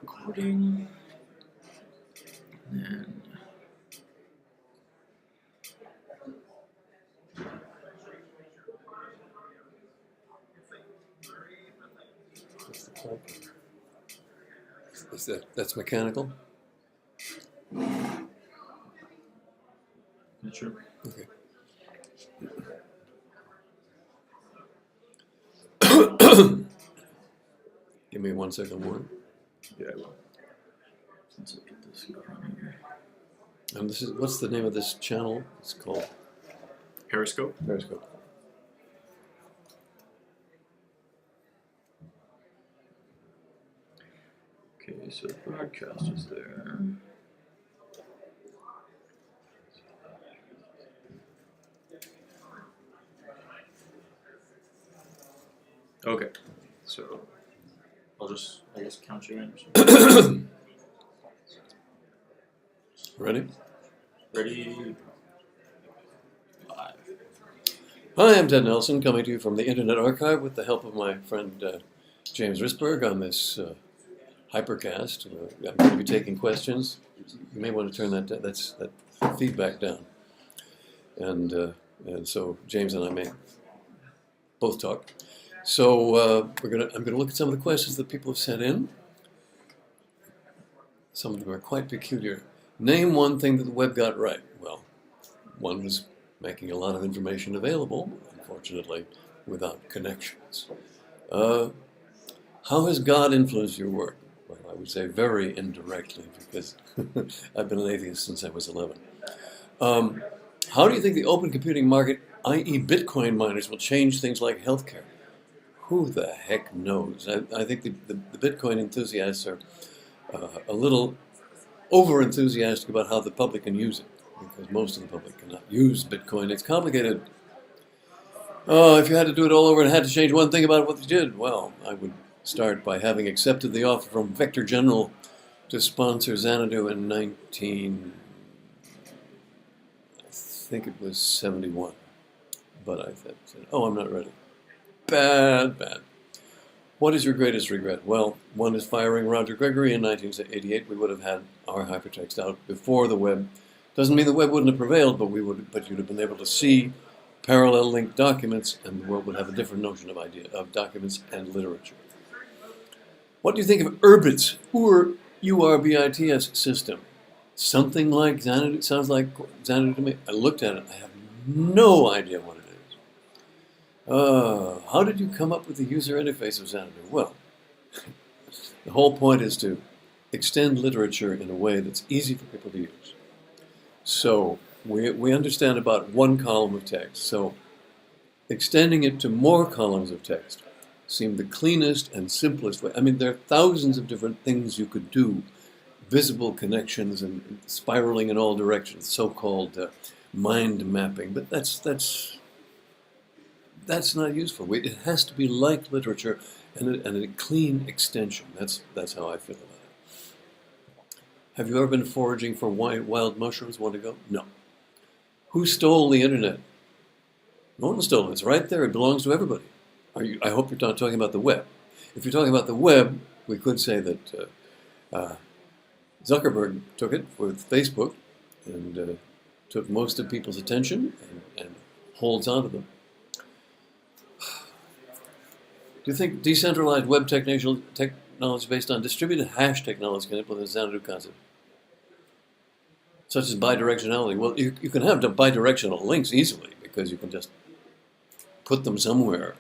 recording. And then That's mechanical? not sure. Okay. Give me 1 second more. Yeah, I will. Let's look at this going here. And this is, what's the name of this channel? It's called Periscope. Periscope. Okay, so the broadcast is there. Okay, so I'll just, I guess, count you in or something. Ready? Ready? Live. Hi, I'm Ted Nelson, coming to you from the Internet Archive with the help of my friend James Risberg on this Hypercast. I'm going to be taking questions. You may want to turn that feedback down. And so James and I may both talk. So I'm going to look at some of the questions that people have sent in. Some of them are quite peculiar. Name one thing that the web got right. Well, one was making a lot of information available, unfortunately, without connections. How has God influenced your work? Well, I would say very indirectly, because I've been an atheist since I was 11. How do you think the open computing market, i.e. Bitcoin miners, will change things like healthcare? Who the heck knows? I think the Bitcoin enthusiasts are a little over-enthusiastic about how the public can use it, because most of the public cannot use Bitcoin. It's complicated. If you had to do it all over and had to change one thing about what you did, well, I would start by having accepted the offer from Vector General to sponsor Xanadu in I think it was 71. But I said, oh, I'm not ready. Bad. What is your greatest regret? Well, one is firing Roger Gregory in 1988. We would have had our hypertext out before the web. Doesn't mean the web wouldn't have prevailed, but you'd have been able to see parallel linked documents, and the world would have a different notion of documents and literature. What do you think of Urbit's URBITS system? Something like Xanadu. It sounds like Xanadu to me. I looked at it. I have no idea what it is. How did you come up with the user interface of Xanadu? Well, the whole point is to extend literature in a way that's easy for people to use. So we understand about one column of text. So extending it to more columns of text seemed the cleanest and simplest way. I mean, there are thousands of different things you could do, visible connections and spiraling in all directions, so-called mind mapping. But that's not useful. It has to be like literature and a clean extension. That's how I feel about it. Have you ever been foraging for wild mushrooms? Want to go? No. Who stole the internet? No one stole it. It's right there. It belongs to everybody. I hope you're not talking about the web. If you're talking about the web, we could say that Zuckerberg took it with Facebook and took most of people's attention and holds on to them. Do you think decentralized web technology based on distributed hash technology can implement the Xanadu concept? Such as bidirectionality. Well, you can have bidirectional links easily because you can just put them somewhere.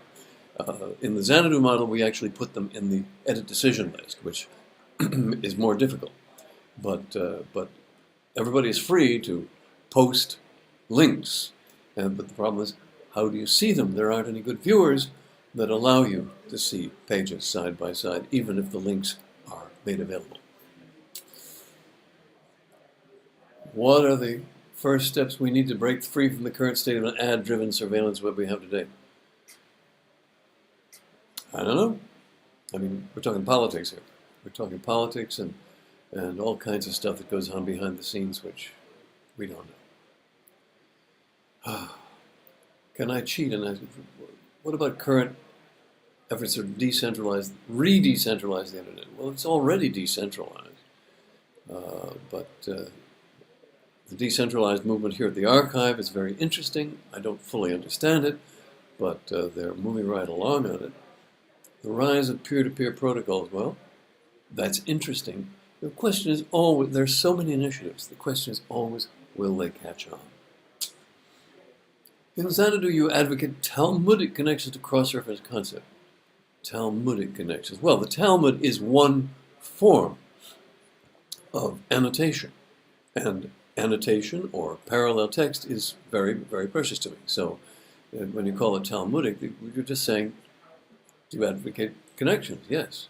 In the Xanadu model, we actually put them in the edit decision list, which is more difficult. But everybody is free to post links. But the problem is, how do you see them? There aren't any good viewers that allow you to see pages side by side, even if the links are made available. What are the first steps we need to break free from the current state of an ad-driven surveillance web we have today? I don't know. I mean, we're talking politics here. We're talking politics and all kinds of stuff that goes on behind the scenes, which we don't know. Can I cheat? And what about current efforts to re-decentralize the internet. Well, it's already decentralized. But the decentralized movement here at the archive is very interesting. I don't fully understand it, but they're moving right along on it. The rise of peer-to-peer protocols, well, that's interesting. The question is always, there's so many initiatives, the question is always, will they catch on? In Xanadu, you advocate Talmudic connections to cross-reference concept. Talmudic connections. Well, the Talmud is one form of annotation, and annotation or parallel text is very, very precious to me. So when you call it Talmudic, you're just saying, do you advocate connections? Yes.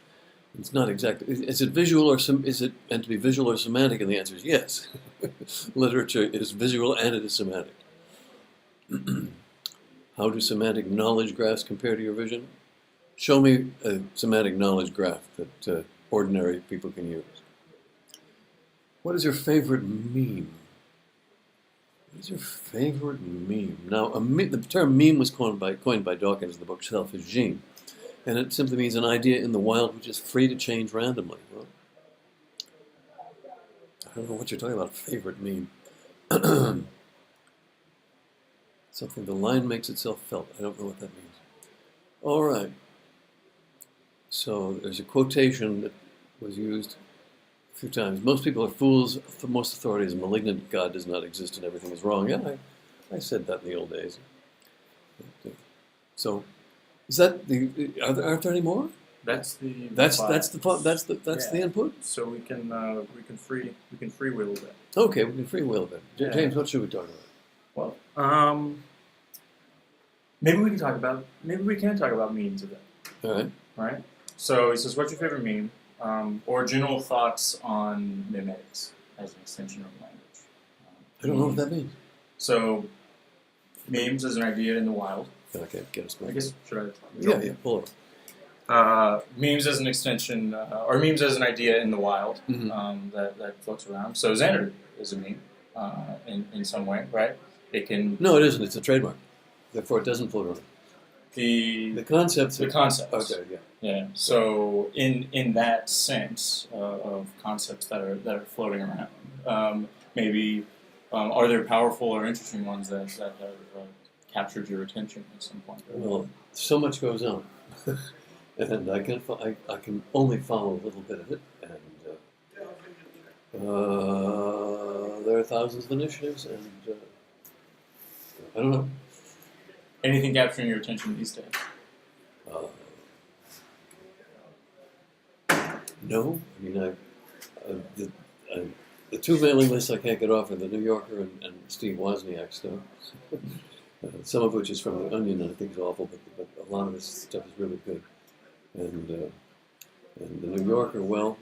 It's not exactly. Is it visual or is it meant to be visual or semantic? And the answer is yes. Literature is visual and it is semantic. How do semantic knowledge graphs compare to your vision? Show me a semantic knowledge graph that ordinary people can use. What is your favorite meme? What is your favorite meme? Now, the term meme was coined by Dawkins in the book Selfish Gene. And it simply means an idea in the wild which is free to change randomly. Well, I don't know what you're talking about, favorite meme. Something, the line makes itself felt. I don't know what that means. All right. So there's a quotation that was used a few times. Most people are fools. For most authorities, malignant God does not exist and everything is wrong. Yeah, I said that in the old days. So, is that the? Aren't there any more? That's the input. So we can freewheel a bit. Okay, we can freewheel a bit. James, what should we talk about? Well, maybe we can talk about memes a bit. All right. So he says, "What's your favorite meme?" Or general thoughts on mimetics as an extension of language. I don't know what that means. So, memes as an idea in the wild. Okay, get us going. I guess, should I? Yeah, pull it. Memes as an extension, or memes as an idea in the wild, that floats around. So Xanadu is a meme in some way, right? It can. No, it isn't. It's a trademark. Therefore, it doesn't float around. The concepts. The concepts. Okay, yeah. Yeah. So in that sense of concepts that are floating around, maybe are there powerful or interesting ones that have captured your attention at some point? Well, so much goes on, and I can only follow a little bit of it, and there are thousands of initiatives, and I don't know. Anything capturing your attention these days? No, I mean the two mailing lists I can't get off are the New Yorker and Steve Wozniak stuff. Some of which is from the Onion, and I think is awful, but a lot of this stuff is really good. And the New Yorker, well,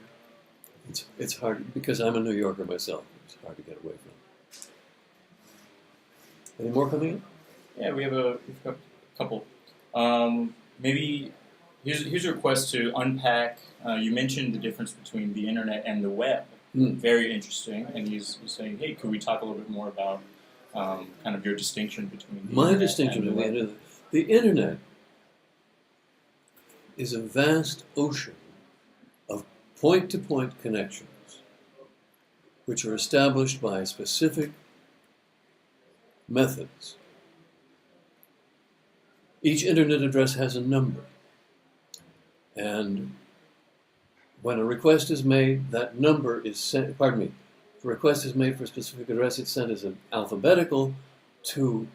it's hard because I'm a New Yorker myself. It's hard to get away from. Any more coming in? Yeah, we've got a couple. Maybe here's a request to unpack. You mentioned the difference between the internet and the web. Very interesting. And he's saying, hey, could we talk a little bit more about kind of your distinction between the My distinction between the internet. The internet is a vast ocean of point-to-point connections, which are established by specific methods. Each internet address has a number, and when a request is made, that number is sent. If a request is made for a specific address, it's sent as an alphabetical to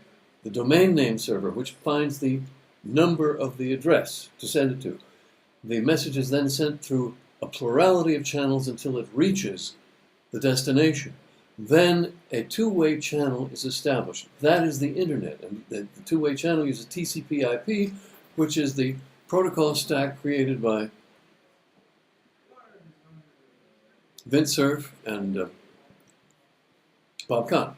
the domain name server, which finds the number of the address to send it to. The message is then sent through a plurality of channels until it reaches the destination. Then a two-way channel is established. That is the internet. And the two-way channel uses TCP/IP, which is the protocol stack created by Vint Cerf and Bob Kahn.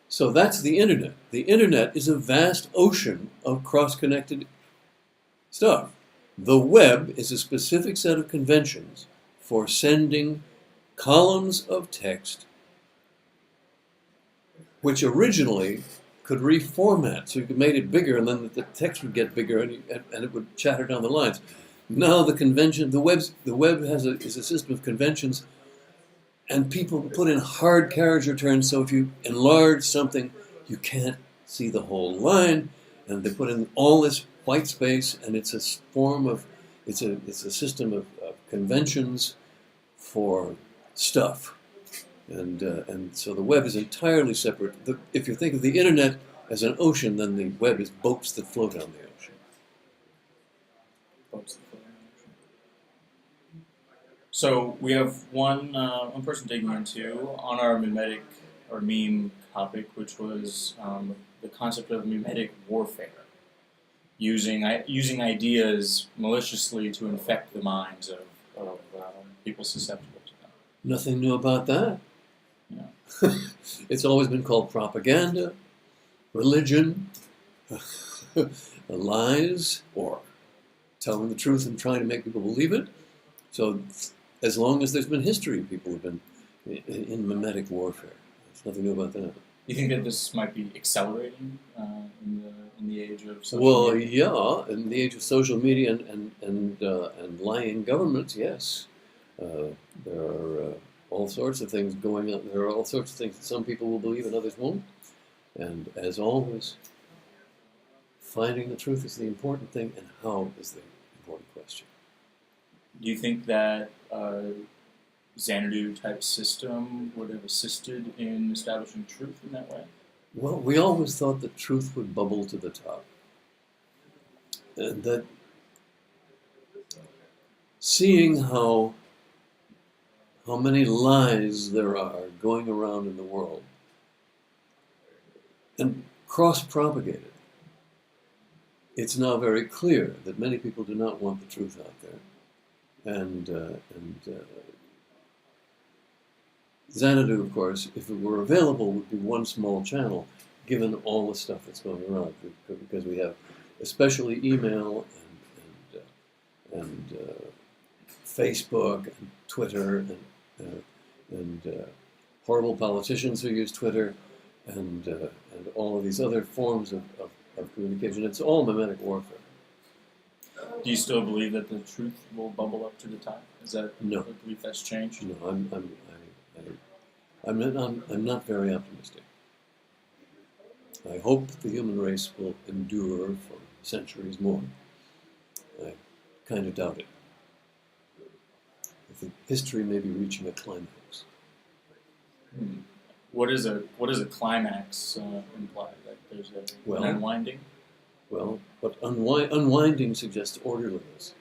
So that's the internet. The internet is a vast ocean of cross-connected stuff. The web is a specific set of conventions for sending columns of text which originally could reformat, so you could make it bigger, and then the text would get bigger, and it would chatter down the lines. Now the web is a system of conventions, and people put in hard carriage returns. So if you enlarge something, you can't see the whole line, and they put in all this white space, and it's a system of conventions for stuff. And so the web is entirely separate. If you think of the internet as an ocean, then the web is boats that float on the ocean. Boats that float on the ocean. So we have one person digging into on our mimetic or meme topic, which was the concept of mimetic warfare, using ideas maliciously to infect the minds of people susceptible to them. Nothing new about that. Yeah. It's always been called propaganda, religion, lies, or telling the truth and trying to make people believe it. So as long as there's been history, people have been in mimetic warfare. There's nothing new about that. You think that this might be accelerating in the age of social media? Well, yeah, in the age of social media and lying governments, yes. There are all sorts of things going on. There are all sorts of things that some people will believe and others won't. And as always, finding the truth is the important thing, and how is the important question. Do you think that Xanadu type system would have assisted in establishing truth in that way? Well, we always thought that truth would bubble to the top. And that seeing how many lies there are going around in the world and cross-propagated, it's now very clear that many people do not want the truth out there. And Xanadu, of course, if it were available, would be one small channel, given all the stuff that's going around, because we have especially email and Facebook and Twitter and horrible politicians who use Twitter and all of these other forms of communication. It's all mimetic warfare. Do you still believe that the truth will bubble up to the top? Is that no? I believe that's changed. No, I'm not very optimistic. I hope the human race will endure for centuries more. I kind of doubt it. I think history may be reaching a climax. What does a climax imply? Like there's an unwinding? Well, but unwinding suggests orderliness.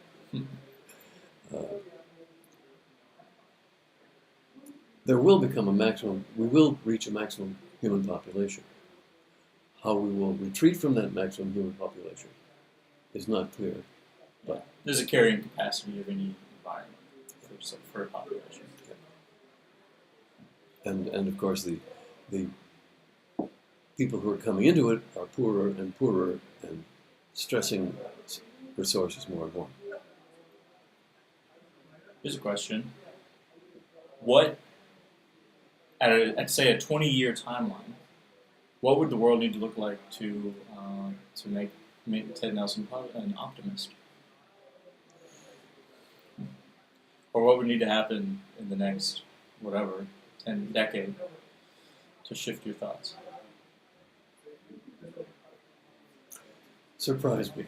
There will become a maximum, we will reach a maximum human population. How we will retreat from that maximum human population is not clear. But there's a carrying capacity of any environment for a population. And of course the people who are coming into it are poorer and poorer and stressing resources more and more. Here's a question. What, at say a 20-year timeline, what would the world need to look like to make Ted Nelson an optimist? Or what would need to happen in the next, 10 decade to shift your thoughts? Surprised me.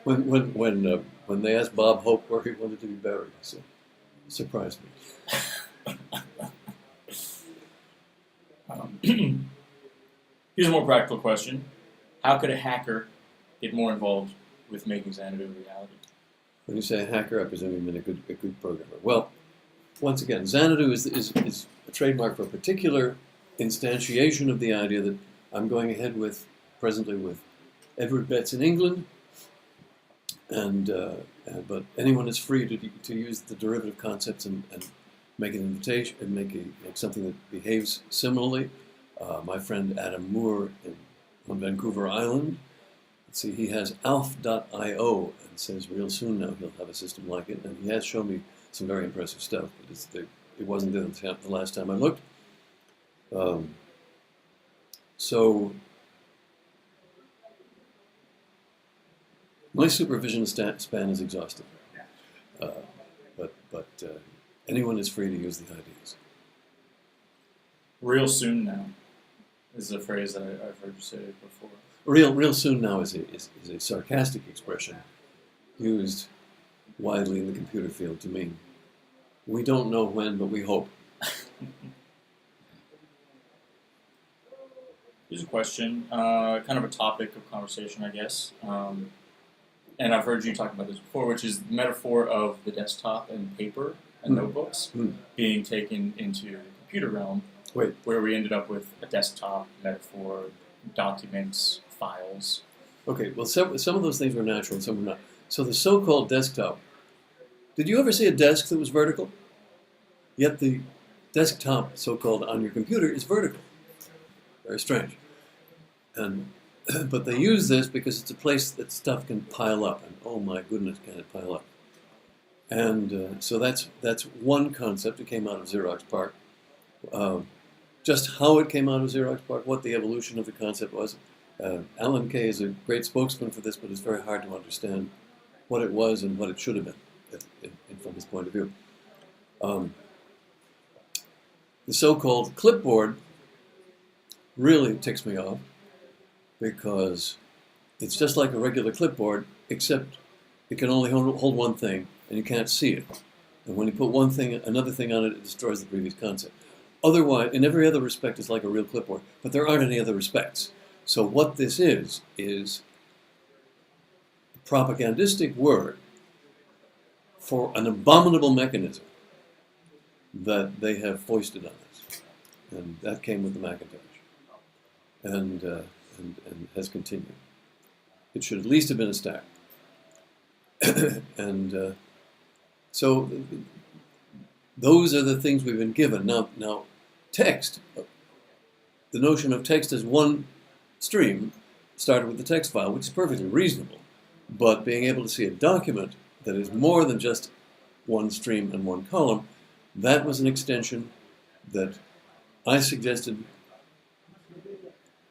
When they asked Bob Hope where he wanted to be buried, he said, surprised me. Here's a more practical question. How could a hacker get more involved with making Xanadu a reality? When you say a hacker, I presume you mean a good programmer. Well, once again, Xanadu is a trademark for a particular instantiation of the idea that I'm going ahead with, presently with Edward Betts in England, but anyone is free to use the derivative concepts and make an invitation and make something that behaves similarly. My friend Adam Moore on Vancouver Island, let's see, he has alf.io and says real soon now he'll have a system like it, and he has shown me some very impressive stuff, but it wasn't there the last time I looked. So my supervision span is exhaustive, but anyone is free to use the ideas. Real soon now is a phrase that I've heard you say before. Real soon now is a sarcastic expression used widely in the computer field to mean we don't know when, but we hope. Here's a question, kind of a topic of conversation, I guess. And I've heard you talk about this before, which is the metaphor of the desktop and paper and notebooks being taken into the computer realm, where we ended up with a desktop metaphor, documents, files. Okay, well, some of those things were natural and some were not. So the so-called desktop, did you ever see a desk that was vertical? Yet the desktop, so-called on your computer, is vertical. Very strange. But they use this because it's a place that stuff can pile up. And oh my goodness, can it pile up? And so that's one concept that came out of Xerox PARC. Just how it came out of Xerox PARC, what the evolution of the concept was. Alan Kay is a great spokesman for this, but it's very hard to understand what it was and what it should have been from his point of view. The so-called clipboard really ticks me off because it's just like a regular clipboard, except it can only hold one thing, and you can't see it. And when you put another thing on it, it destroys the previous concept. Otherwise, in every other respect, it's like a real clipboard, but there aren't any other respects. So what this is a propagandistic word for an abominable mechanism that they have foisted on us. And that came with the Macintosh. And has continued. It should at least have been a stack. And so those are the things we've been given. Now, text, the notion of text as one stream started with the text file, which is perfectly reasonable. But being able to see a document that is more than just one stream and one column, that was an extension that I suggested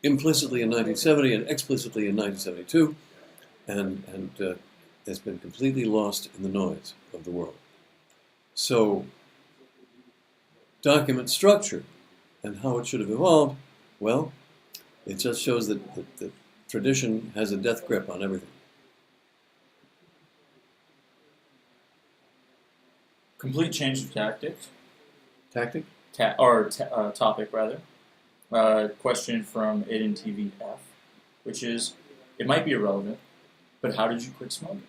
implicitly in 1970 and explicitly in 1972, and has been completely lost in the noise of the world. So, document structure and how it should have evolved, well, it just shows that tradition has a death grip on everything. Complete change of tactics. Tactic? Topic, rather. Question from Aiden TVF, which is, it might be irrelevant, but how did you quit smoking?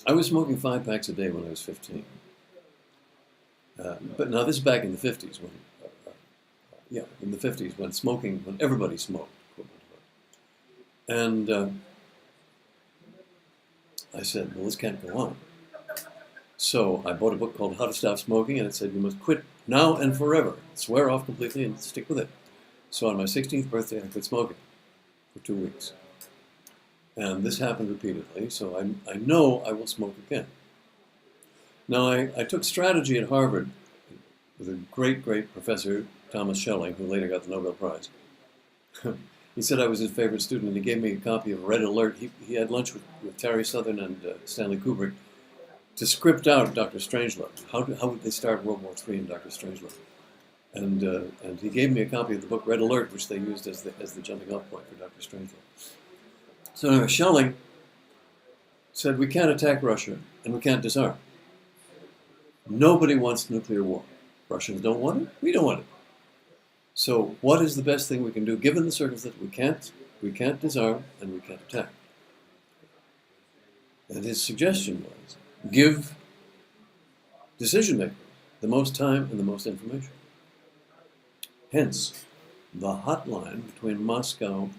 I was smoking 5 packs a day when I was 15. But now this is back in the 50s when everybody smoked. And I said, well, this can't go on. So I bought a book called How to Stop Smoking, and it said, you must quit now and forever. Swear off completely and stick with it. So on my 16th birthday, I quit smoking for 2 weeks. And this happened repeatedly, so I know I will smoke again. Now, I took strategy at Harvard with a great, great professor, Thomas Schelling, who later got the Nobel Prize. He said I was his favorite student, and he gave me a copy of Red Alert. He had lunch with Terry Southern and Stanley Kubrick to script out Dr. Strangelove. How would they start World War III in Dr. Strangelove? And he gave me a copy of the book Red Alert, which they used as the jumping off point for Dr. Strangelove. So anyway, Schelling said we can't attack Russia and we can't disarm. Nobody wants nuclear war. Russians don't want it. We don't want it. So what is the best thing we can do given the circumstance that we can't disarm and we can't attack? And his suggestion was give decision makers the most time and the most information. Hence, the hotline between Moscow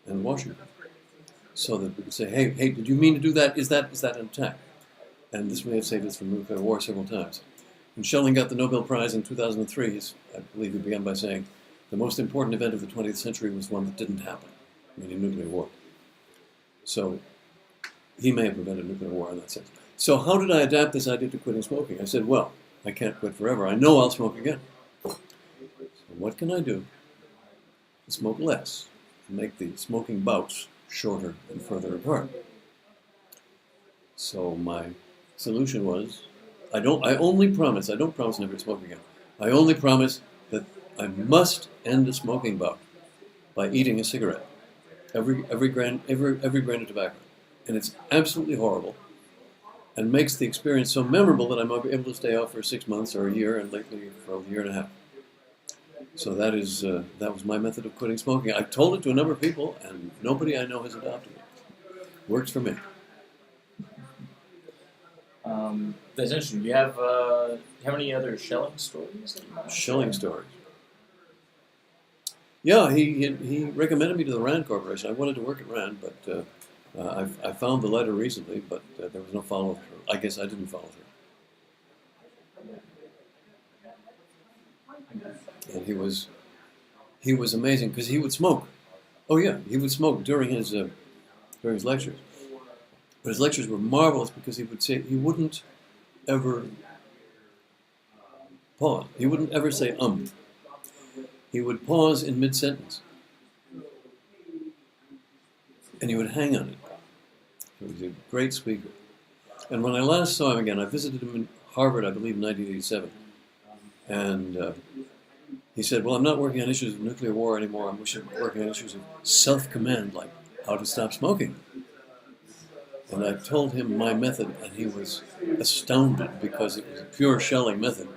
and Washington. So that we could say, hey, did you mean to do that? Is that an attack? And this may have saved us from nuclear war several times. When Schelling got the Nobel Prize in 2003, I believe he began by saying, the most important event of the 20th century was one that didn't happen, meaning nuclear war. So he may have prevented nuclear war in that sense. So how did I adapt this idea to quitting smoking? I said, well, I can't quit forever. I know I'll smoke again. So what can I do to smoke less and make the smoking bouts shorter and further apart? So my solution was, I don't promise never to smoke again. I only promise that I must end a smoking bout by eating a cigarette. Every grain of tobacco. And it's absolutely horrible and makes the experience so memorable that I'm able to stay out for 6 months or a year, and lately for a year and a half. So that was my method of quitting smoking. I told it to a number of people, and nobody I know has adopted it. Works for me. That's interesting. Do you have any other shelling stories? That you might Shelling share? stories. Yeah, he recommended me to the RAND Corporation. I wanted to work at RAND, but I found the letter recently, but there was no follow-up. I guess I didn't follow through. And he was amazing because he would smoke. Oh yeah, he would smoke during his lectures. But his lectures were marvelous because he wouldn't ever pause. He wouldn't ever say He would pause in mid-sentence. And he would hang on it. He was a great speaker. And when I last saw him again, I visited him in Harvard, I believe, in 1987. And he said, well, I'm not working on issues of nuclear war anymore. I'm working on issues of self-command, like how to stop smoking. And I told him my method, and he was astounded because it was a pure shelling method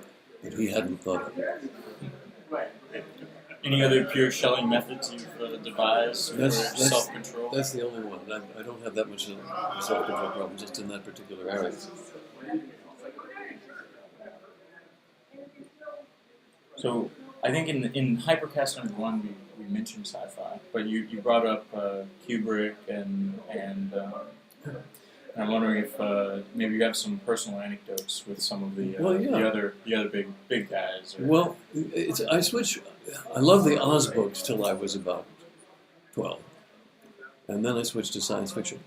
that he hadn't thought of. Any other pure shelling methods you've devised for self-control? That's the only one. I don't have that much self-control problem just in that particular area. So I think in Hypercast number 1 we mentioned sci-fi, but you brought up Kubrick and I'm wondering if maybe you have some personal anecdotes with some of the other big guys. Well, I love the Oz books till I was about 12, and then I switched to science fiction.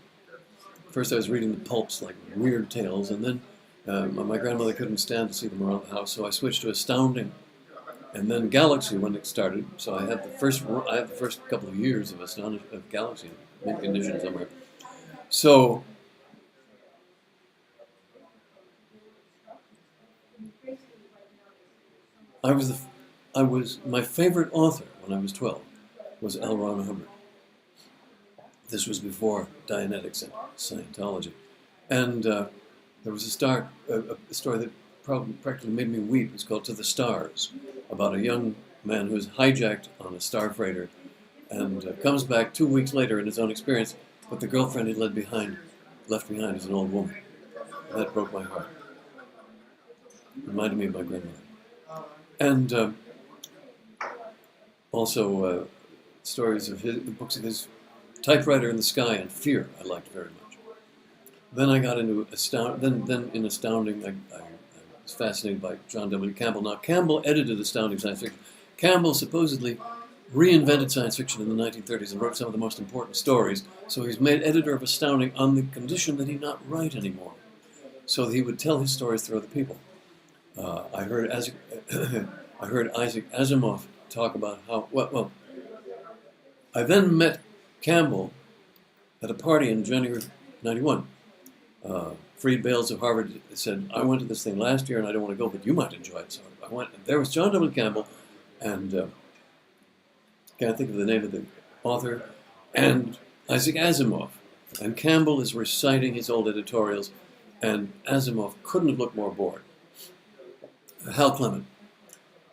First, I was reading the pulps like Weird Tales, and then my grandmother couldn't stand to see them around the house, so I switched to Astounding, and then Galaxy when it started. So I had the first couple of years of Galaxy in mint condition somewhere. So my favorite author when I was 12 was L. Ron Hubbard. This was before Dianetics and Scientology. And there was a story that practically made me weep. It's called To the Stars, about a young man who's hijacked on a star freighter and comes back 2 weeks later in his own experience, but the girlfriend he left behind is an old woman. And that broke my heart. Reminded me of my grandmother. And also stories of books of his Typewriter in the Sky and Fear I liked very much. Then I got into then in Astounding I was fascinated by John W. Campbell. Now Campbell edited Astounding Science Fiction. Campbell supposedly reinvented science fiction in the 1930s and wrote some of the most important stories. So he's made editor of Astounding on the condition that he not write anymore. So he would tell his stories through other people. I heard Isaac Asimov talk about how, well, I then met Campbell at a party in January 91. Freed Bales of Harvard said, I went to this thing last year and I don't want to go, but you might enjoy it. So I went, and there was John W. Campbell and, can't think of the name of the author, and Isaac Asimov. And Campbell is reciting his old editorials, and Asimov couldn't have looked more bored. Hal Clement.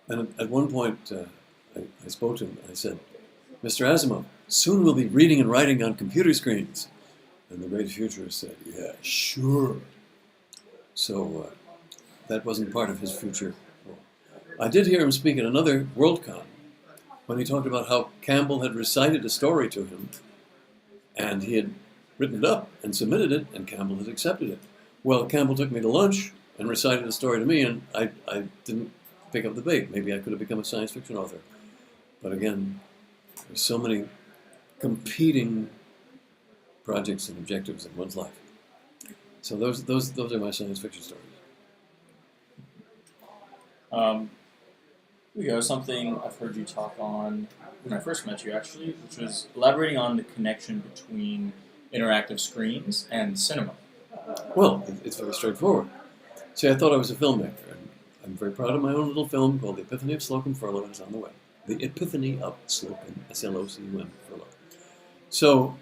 And at one point, I spoke to him. I said, Mr. Asimov, soon we'll be reading and writing on computer screens. And the great futurist said, yeah, sure. So that wasn't part of his future. I did hear him speak at another WorldCon when he talked about how Campbell had recited a story to him, and he had written it up and submitted it, and Campbell had accepted it. Well, Campbell took me to lunch and recited a story to me, and I didn't pick up the bait. Maybe I could have become a science fiction author. But again, there's so many competing projects and objectives in one's life. So those are my science fiction stories. Here we go. Something I've heard you talk on when I first met you, actually, which was elaborating on the connection between interactive screens and cinema. Well, it's very straightforward. See, I thought I was a filmmaker, and I'm very proud of my own little film called The Epiphany of Slocum Furlow, and it's on the web. The Epiphany of Slocum, S-L-O-C-U-M, Furlow. So,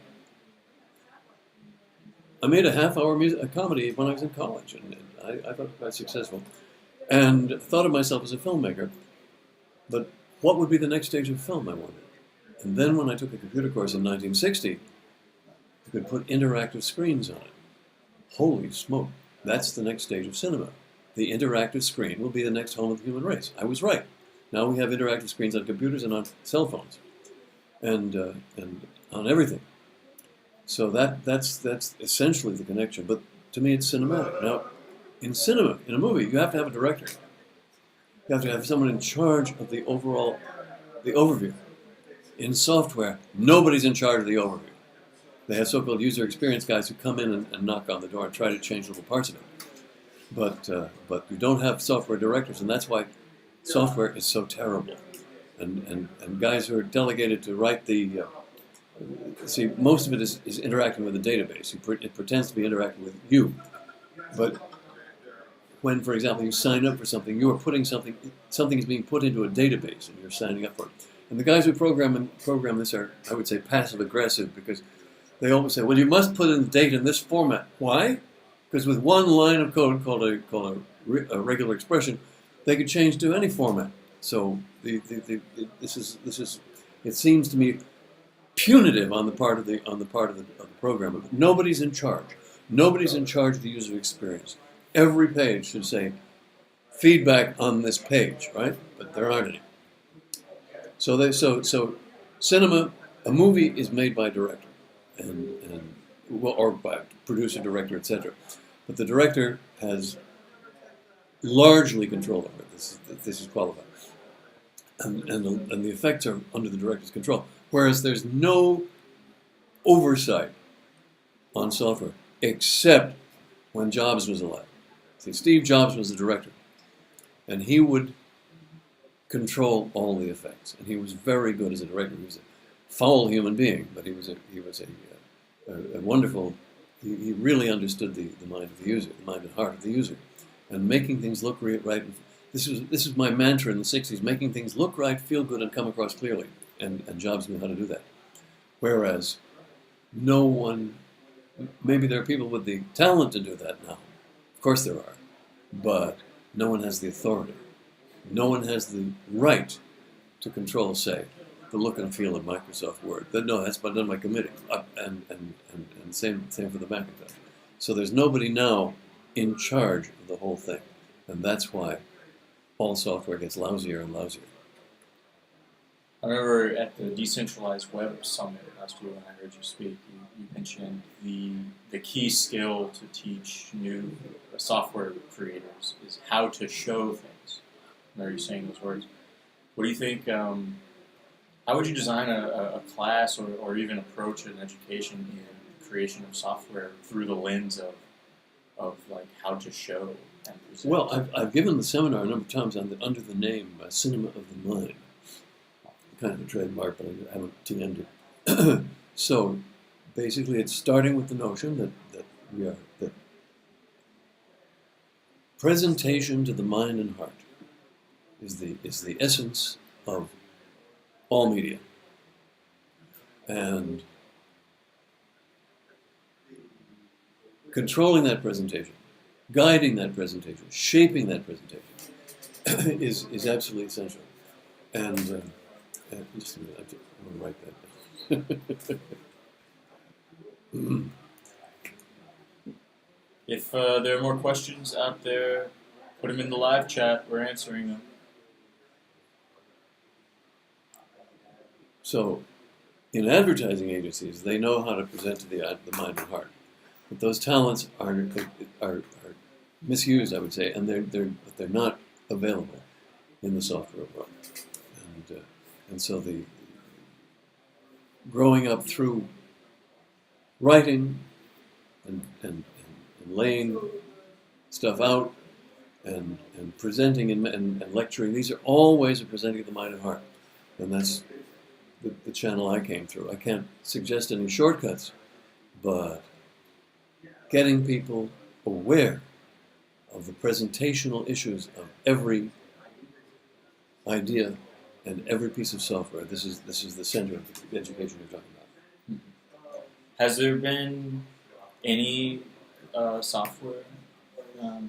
I made a half-hour a comedy when I was in college, and I thought it was quite successful, and thought of myself as a filmmaker, but what would be the next stage of film, I wondered. And then when I took a computer course in 1960, you could put interactive screens on it. Holy smoke, that's the next stage of cinema. The interactive screen will be the next home of the human race. I was right. Now we have interactive screens on computers and on cell phones, and on everything. So that's essentially the connection. But to me, it's cinematic. Now, in cinema, in a movie, you have to have a director. You have to have someone in charge of the overview. In software, nobody's in charge of the overview. They have so-called user experience guys who come in and knock on the door and try to change little parts of it. But you don't have software directors, and that's why software is so terrible. And guys who are delegated to write the... see, most of it is interacting with a database. It pretends to be interacting with you. But when, for example, you sign up for something, you are putting something is being put into a database, and you're signing up for it. And the guys who program this are, I would say, passive-aggressive, because they always say, well, you must put in the data in this format. Why? Because with one line of code called a regular expression, they could change to any format. So this is it seems to me punitive on the part of the programmer. Nobody's in charge. Nobody's in charge of the user experience. Every page should say feedback on this page, right? But there aren't any. So cinema, a movie is made by a director, or by producer, director, etc. But the director has largely control over it. This is qualified, and the effects are under the director's control. Whereas there's no oversight on software except when Jobs was alive. See, Steve Jobs was the director, and he would control all the effects, and he was very good as a director. He was a foul human being, but he was a wonderful. He really understood the mind of the user, the mind and heart of the user, and making things look right. This is my mantra in the '60s: making things look right, feel good, and come across clearly. And Jobs knew how to do that. Whereas no one, maybe there are people with the talent to do that now. Of course there are, but no one has the authority. No one has the right to control, say, the look and feel of Microsoft Word. No, that's done by committee, and same for the Macintosh. So there's nobody now in charge of the whole thing, and that's why all software gets lousier and lousier. I remember at the Decentralized Web Summit last year when I heard you speak, you mentioned the key skill to teach new software creators is how to show things. I remember you saying those words. What do you think, how would you design a class or even approach an education in the creation of software through the lens of like how to show and present? Well, I've given the seminar a number of times under the name Cinema of the Mind. Kind of a trademark, but I haven't TN'd it. So basically, it's starting with the notion that presentation to the mind and heart is the essence of all media, and controlling that presentation, guiding that presentation, shaping that presentation is absolutely essential. And just a minute, I'm going to write that down. If there are more questions out there, put them in the live chat. We're answering them. So, in advertising agencies, they know how to present to the mind and heart, but those talents are misused, I would say, and they're not available in the software world. And so the growing up through writing and laying stuff out and presenting and lecturing. These are all ways of presenting the mind and heart. And that's the channel I came through. I can't suggest any shortcuts, but getting people aware of the presentational issues of every idea and every piece of software. This is the center of the education you're talking about. Has there been any software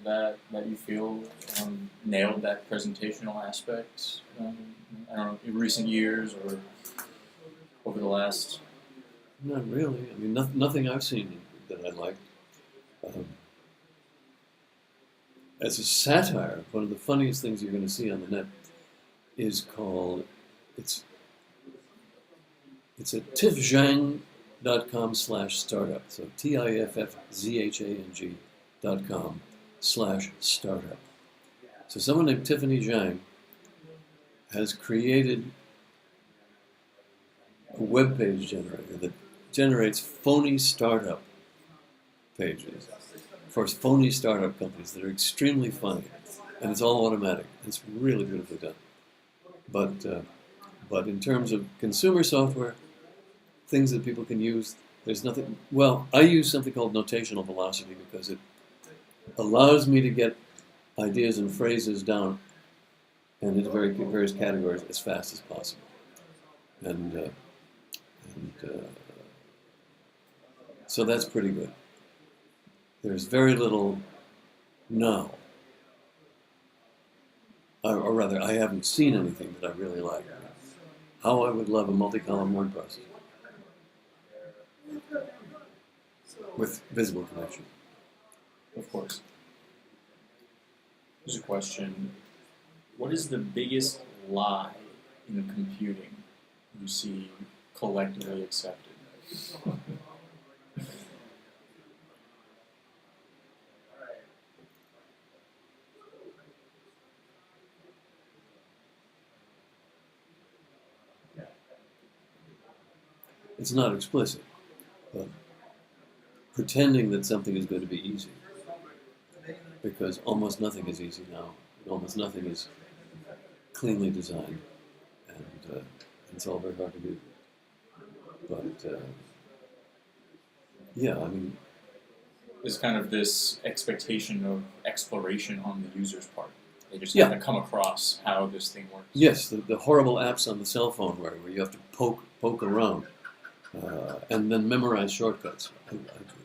that you feel nailed that presentational aspect? I don't know, in recent years or over the last? Not really. I mean, nothing I've seen that I like. As a satire, one of the funniest things you're going to see on the net is called, it's at tiffzhang.com/startup. So tiffzhang.com/startup. So someone named Tiffany Zhang has created a web page generator that generates phony startup pages for phony startup companies that are extremely funny, and it's all automatic. It's really beautifully done. But in terms of consumer software, things that people can use, there's nothing. Well, I use something called notational velocity because it allows me to get ideas and phrases down and into various categories as fast as possible. And so that's pretty good. There's very little now. Or rather, I haven't seen anything that I really like. How I would love a multi-column word processor with visible connection. Of course. Here's a question. What is the biggest lie in computing you see collectively accepted? It's not explicit, but pretending that something is going to be easy, because almost nothing is easy now. Almost nothing is cleanly designed, and it's all very hard to do. But yeah, I mean, there's kind of this expectation of exploration on the user's part. They just have to come across how this thing works. Yes, the horrible apps on the cell phone where you have to poke around. And then memorize shortcuts.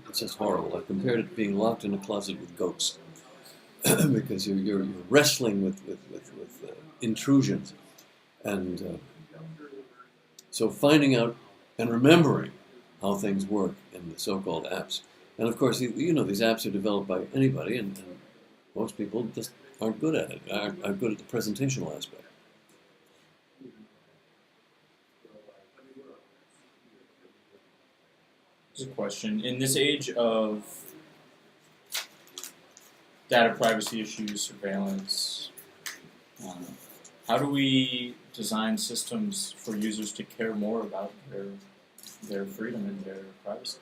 It's just horrible. I compared it to being locked in a closet with goats, because you're wrestling with intrusions, and so finding out and remembering how things work in the so-called apps. And of course, these apps are developed by anybody, and most people just aren't good at it. Aren't good at the presentational aspect. Here's a question. In this age of data privacy issues, surveillance, how do we design systems for users to care more about their freedom and their privacy?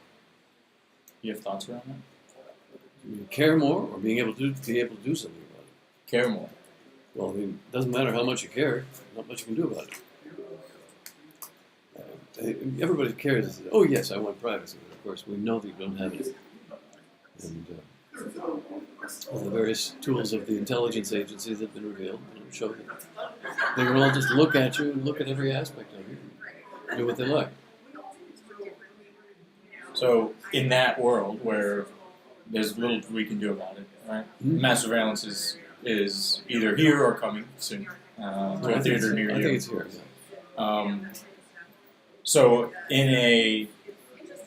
Do you have thoughts around that? Care more, or being able to do something about it? Care more. Well, I mean, it doesn't matter how much you care, not much you can do about it. Everybody cares and says, oh yes, I want privacy, but of course we know that you don't have it. And all the various tools of the intelligence agencies have been revealed and show that they can all just look at you and look at every aspect of you and do what they like. So in that world where there's little we can do about it, right? Mm-hmm. Mass surveillance is either here or coming soon to a theater near you. I think it's here. Yeah. So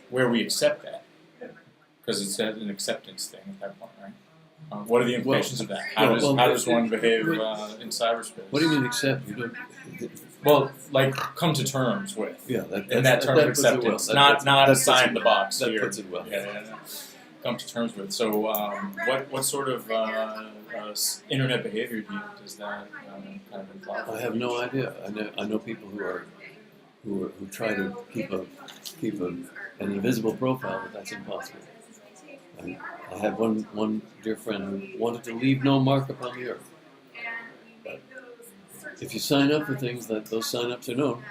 where we accept that, because it's an acceptance thing at that point, right? What are the implications of that? How does one behave in cyberspace? What do you mean accept? You don't. Well, like come to terms with. Yeah, that term of acceptance, not assign the box that here. Puts it well. Yeah. Come to terms with. So, what sort of internet behavior does that kind of imply? I have no idea. I know people who try to keep an invisible profile, but that's impossible. I had one dear friend who wanted to leave no mark upon the earth. But if you sign up for things, that those sign-ups are known.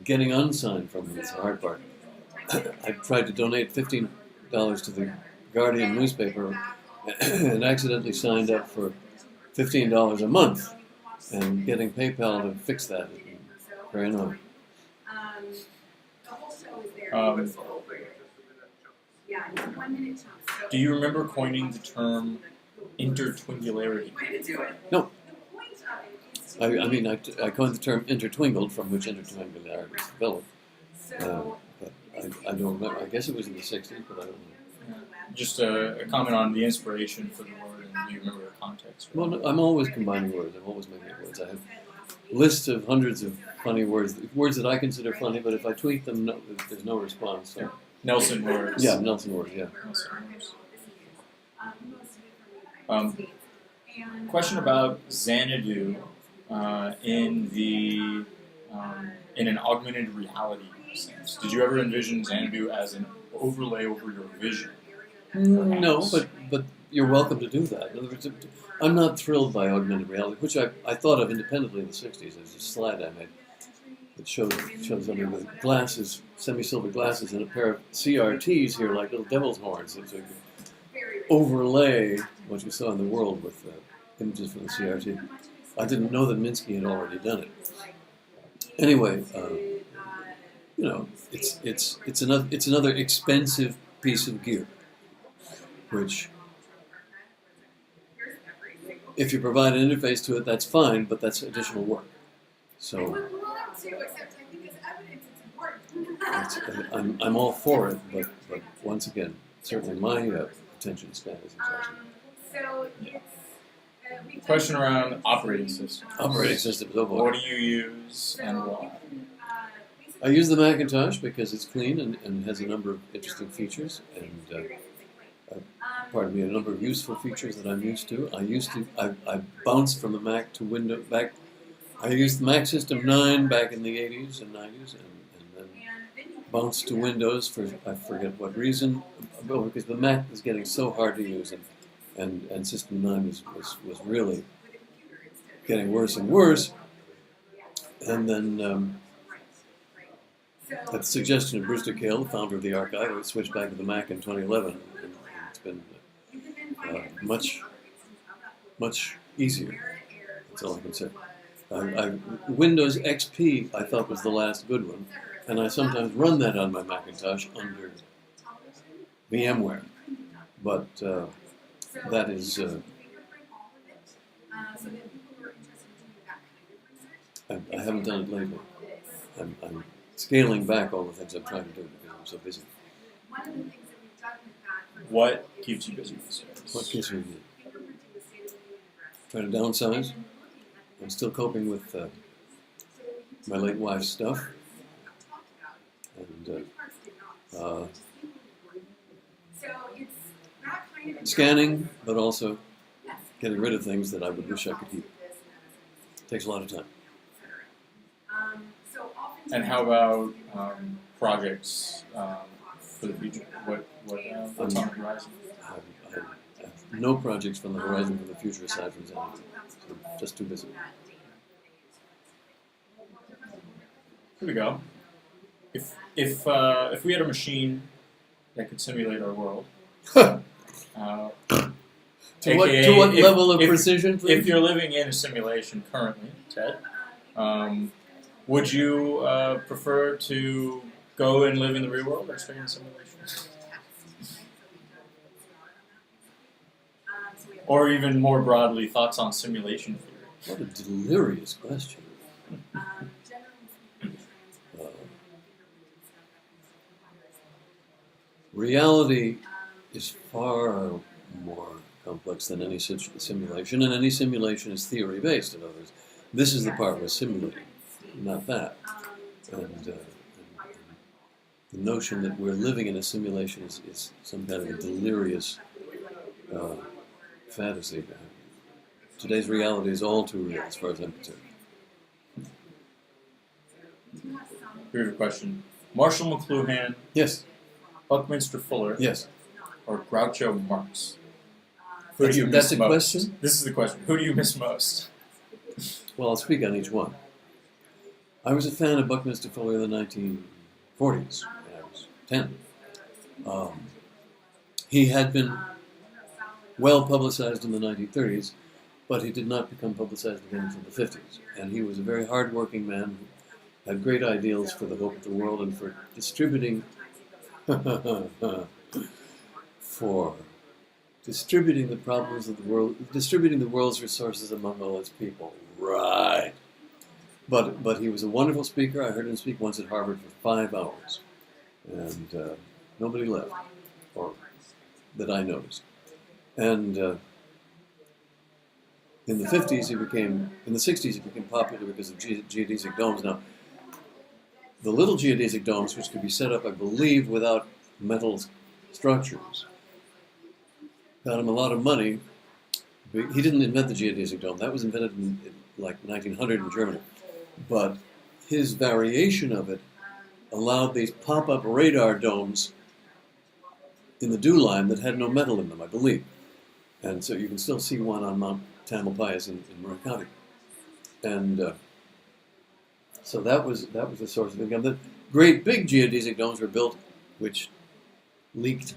Getting unsigned from them is the hard part. I tried to donate $15 to the Guardian newspaper and accidentally signed up for $15 a month. And getting PayPal to fix that is very annoying. Do you remember coining the term intertwingularity? No. I mean, I coined the term intertwingled, from which intertwingularity is developed. But I don't remember. I guess it was in the 60s, but I don't know. Just a comment on the inspiration for the word, and do you remember the context? Well, no, I'm always combining words. I'm always making up words. I have lists of hundreds of funny words that I consider funny, but if I tweet them, there's no response. So. Nelson words. Yeah, Nelson words, yeah. Nelson words. Question about Xanadu in an augmented reality sense. Did you ever envision Xanadu as an overlay over your vision? No, but you're welcome to do that. In other words, I'm not thrilled by augmented reality, which I thought of independently in the 60s. There's a slide I made that shows something with glasses, semi-silver glasses, and a pair of CRTs here, like little devil's horns. So you could overlay what you saw in the world with images from the CRT. I didn't know that Minsky had already done it. Anyway, it's another expensive piece of gear, which, if you provide an interface to it, that's fine, but that's additional work. So I'm all for it, but once again, certainly my attention span is exhausted. Question around operating systems. Operating systems, oh boy. What do you use and why? I use the Macintosh because it's clean and has a number of interesting features, and pardon me, a number of useful features that I'm used to. I bounced from the Mac to Windows back. I used the Mac System 9 back in the 80s and 90s, and then bounced to Windows for I forget what reason, because the Mac was getting so hard to use, and System 9 was really getting worse and worse. And then at the suggestion of Brewster Kahle, the founder of the Archive, I switched back to the Mac in 2011, and it's been much easier. That's all I can say. Windows XP I thought was the last good one, and I sometimes run that on my Macintosh under VMware. But that is... I haven't done it lately. I'm scaling back all the things I'm trying to do because I'm so busy. What keeps you busy these days? What keeps me busy? Trying to downsize. I'm still coping with my late wife's stuff. And scanning, but also getting rid of things that I would wish I could keep. Takes a lot of time. And how about projects for the future? What's on the horizon? I have no projects from the horizon for the future aside from Xanadu. So just too busy. Here we go. If we had a machine that could simulate our world, To what level of precision, please? If you're living in a simulation currently, Ted, would you prefer to go and live in the real world or stay in a simulation? Or even more broadly, thoughts on simulation theory? What a delirious question. Reality is far more complex than any simulation, and any simulation is theory-based. In other words, this is the part we're simulating, not that. And the notion that we're living in a simulation is some kind of a delirious fantasy. Today's reality is all too real, as far as I'm concerned. Here's a question. Marshall McLuhan, Yes. Buckminster Fuller, Yes. or Groucho Marx? Who do you miss That's a most? question? This is the question. Who do you miss most? Well, I'll speak on each one. I was a fan of Buckminster Fuller in the 1940s when I was 10. He had been well publicized in the 1930s, but he did not become publicized again until the 50s. And he was a very hard-working man who had great ideals for the hope of the world and for distributing distributing the problems of the world, distributing the world's resources among all its people. Right. But he was a wonderful speaker. I heard him speak once at Harvard for 5 hours. And nobody left, or that I noticed. And in the 60s he became popular because of geodesic domes. Now, the little geodesic domes, which could be set up, I believe, without metal structures, got him a lot of money. He didn't invent the geodesic dome. That was invented in like 1900 in Germany. But his variation of it allowed these pop-up radar domes in the dew line that had no metal in them, I believe. And so you can still see one on Mount Tamalpais in Marin County. And so that was a source of income. The great big geodesic domes were built, which leaked.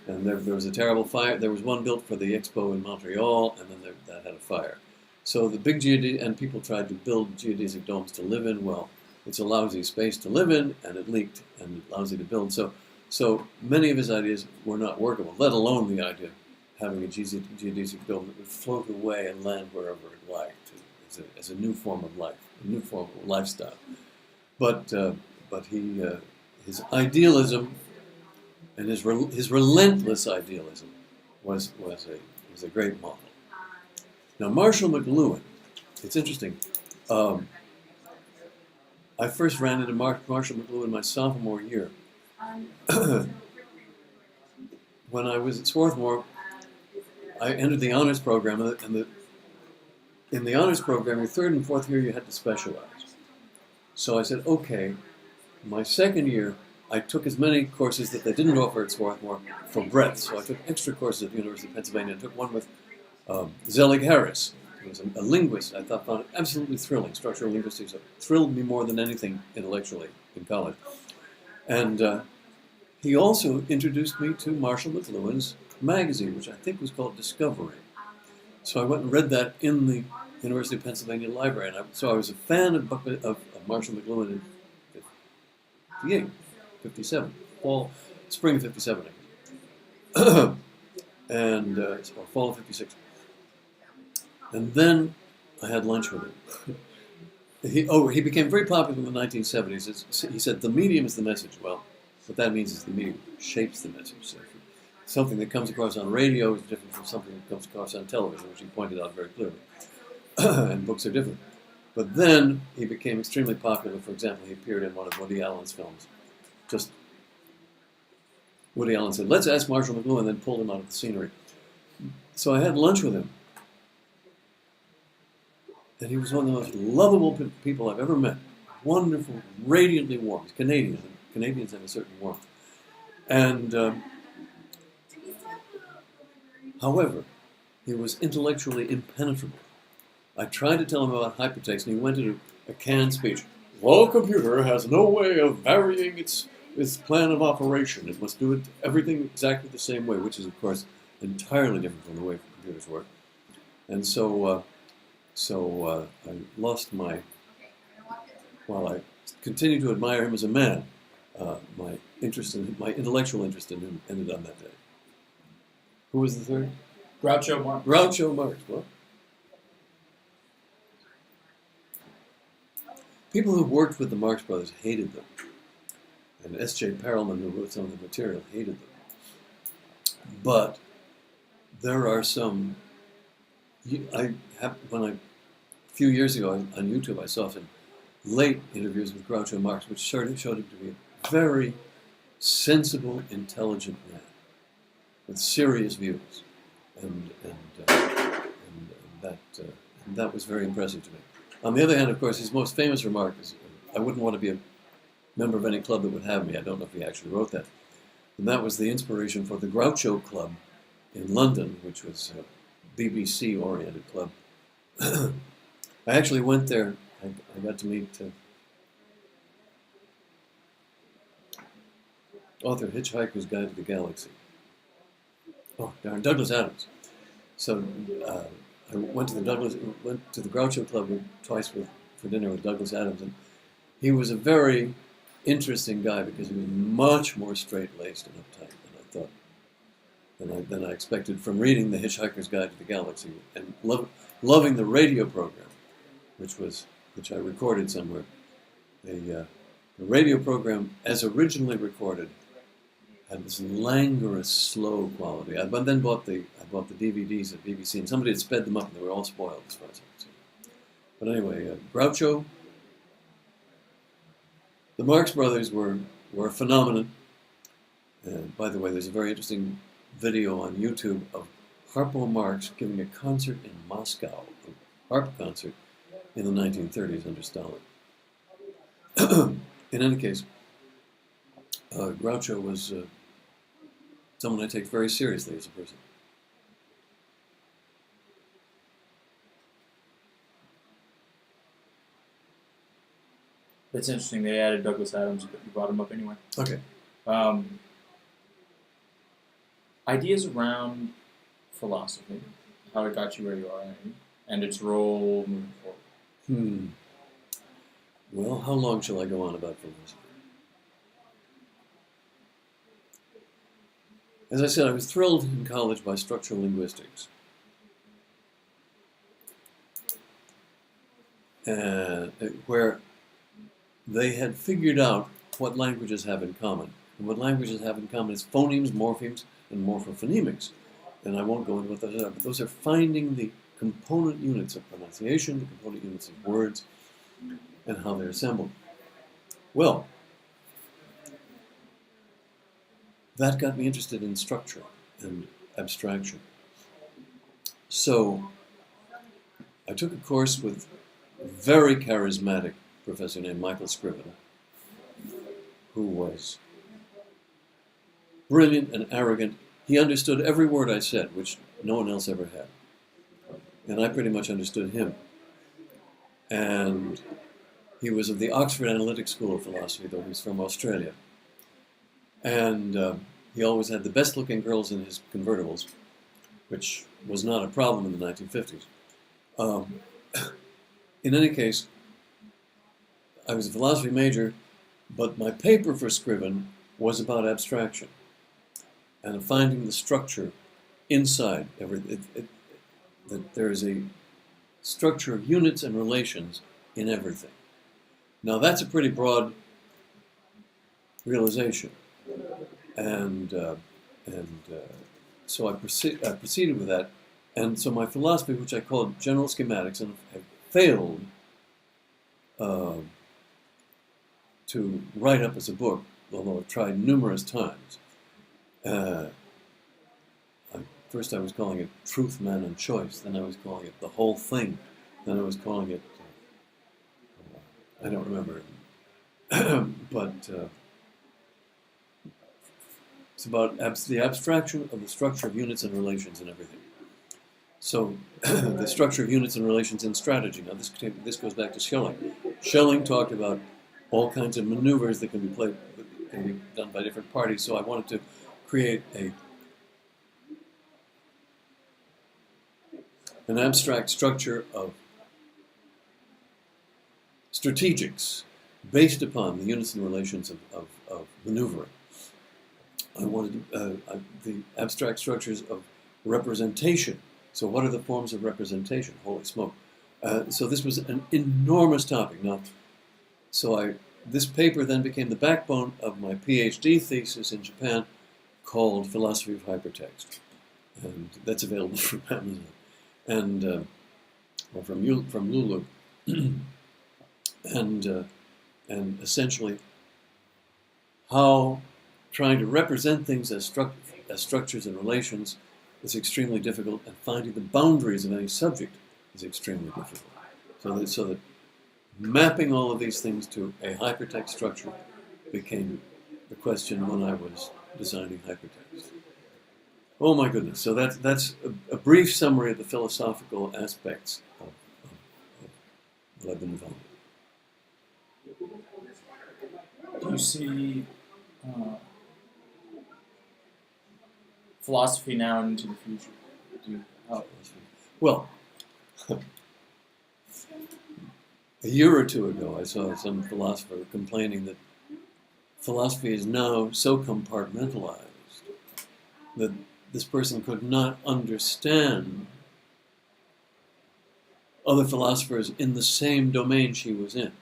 And there was a terrible fire. There was one built for the expo in Montreal, and then that had a fire. So the big and people tried to build geodesic domes to live in. Well, it's a lousy space to live in, and it leaked, and lousy to build. So many of his ideas were not workable, let alone the idea of having a geodesic dome that would float away and land wherever it liked, as a new form of life, a new form of lifestyle. But his idealism and his relentless idealism was a great model. Now, Marshall McLuhan, it's interesting. I first ran into Marshall McLuhan my sophomore year. When I was at Swarthmore, I entered the honors program, and in the honors program, your third and fourth year, you had to specialize. So I said, okay, my second year, I took as many courses that they didn't offer at Swarthmore for breadth. So I took extra courses at the University of Pennsylvania. I took one with Zelig Harris, who was a linguist. I found it absolutely thrilling. Structural linguistics thrilled me more than anything intellectually in college. And he also introduced me to Marshall McLuhan's magazine, which I think was called Discovery. So I went and read that in the University of Pennsylvania library. And so I was a fan of Marshall McLuhan in 58, 57, spring of 57, I guess. And or fall of 56. And then I had lunch with him. He became very popular in the 1970s. He said, the medium is the message. Well, what that means is the medium shapes the message. So something that comes across on radio is different from something that comes across on television, which he pointed out very clearly. And books are different. But then he became extremely popular. For example, he appeared in one of Woody Allen's films. Woody Allen said, let's ask Marshall McLuhan, and then pulled him out of the scenery. So I had lunch with him. And he was one of the most lovable people I've ever met. Wonderful, radiantly warm. He's Canadian. Canadians have a certain warmth. And, however, he was intellectually impenetrable. I tried to tell him about hypertext, and he went into a canned speech. Well, a computer has no way of varying its plan of operation. It must do everything exactly the same way, which is, of course, entirely different from the way computers work. And so I lost while I continued to admire him as a man, my intellectual interest in him ended on that day. Who was the third? Groucho Marx. Groucho Marx. What? People who worked with the Marx Brothers hated them. And S.J. Perelman, who wrote some of the material, hated them. But there are some... a few years ago on YouTube, I saw some late interviews with Groucho Marx, which showed him to be a very sensible, intelligent man with serious views. And that was very impressive to me. On the other hand, of course, his most famous remark is, I wouldn't want to be a member of any club that would have me. I don't know if he actually wrote that. And that was the inspiration for the Groucho Club in London, which was a BBC-oriented club. I actually went there. I got to meet author Hitchhiker's Guide to the Galaxy. Oh, darn, Douglas Adams. So I went to the Groucho Club twice for dinner with Douglas Adams, and he was a very interesting guy because he was much more straight-laced and uptight than I thought, than I expected from reading the Hitchhiker's Guide to the Galaxy and loving the radio program, which I recorded somewhere. The radio program, as originally recorded, had this languorous, slow quality. I then bought the DVDs at BBC, and somebody had sped them up, and they were all spoiled as far as I could see. But anyway, Groucho. The Marx Brothers were a phenomenon. And by the way, there's a very interesting video on YouTube of Harpo Marx giving a concert in Moscow, a harp concert in the 1930s under Stalin. In any case, Groucho was someone I take very seriously as a person. That's interesting. They added Douglas Adams, but you brought him up anyway. Okay. Ideas around philosophy, how it got you where you are, and its role moving forward. Well, how long shall I go on about philosophy? As I said, I was thrilled in college by structural linguistics. Where they had figured out what languages have in common. And what languages have in common is phonemes, morphemes, and morphophonemics. And I won't go into what those are, but those are finding the component units of pronunciation, the component units of words, and how they're assembled. Well, that got me interested in structure and abstraction. So I took a course with a very charismatic professor named Michael Scriven, who was brilliant and arrogant. He understood every word I said, which no one else ever had. And I pretty much understood him. And he was of the Oxford Analytic School of Philosophy, though he's from Australia. And he always had the best-looking girls in his convertibles, which was not a problem in the 1950s. In any case, I was a philosophy major, but my paper for Scriven was about abstraction and finding the structure inside that there is a structure of units and relations in everything. Now that's a pretty broad realization, and so I proceeded with that, and so my philosophy, which I called General Schematics, and have failed to write up as a book, although I've tried numerous times. First I was calling it Truth, Man, and Choice, then I was calling it The Whole Thing, then I was calling it, I don't remember, but it's about the abstraction of the structure of units and relations in everything. So the structure of units and relations in strategy. Now this goes back to Schelling. Schelling talked about all kinds of maneuvers that can be played, that can be done by different parties. So I wanted to create an abstract structure of strategics based upon the units and relations of maneuvering. I wanted the abstract structures of representation. So what are the forms of representation? Holy smoke. So this was an enormous topic. Now, this paper then became the backbone of my PhD thesis in Japan called Philosophy of Hypertext. And that's available from Amazon. And or from Lulu. And essentially how trying to represent things as structures and relations is extremely difficult, and finding the boundaries of any subject is extremely difficult. So that mapping all of these things to a hypertext structure became the question when I was designing Hypertext. Oh my goodness! So that's a brief summary of the philosophical aspects of what I've been involved in. Do you see philosophy now and into the future? Well, a year or two ago, I saw some philosopher complaining that philosophy is now so compartmentalized that this person could not understand other philosophers in the same domain she was in.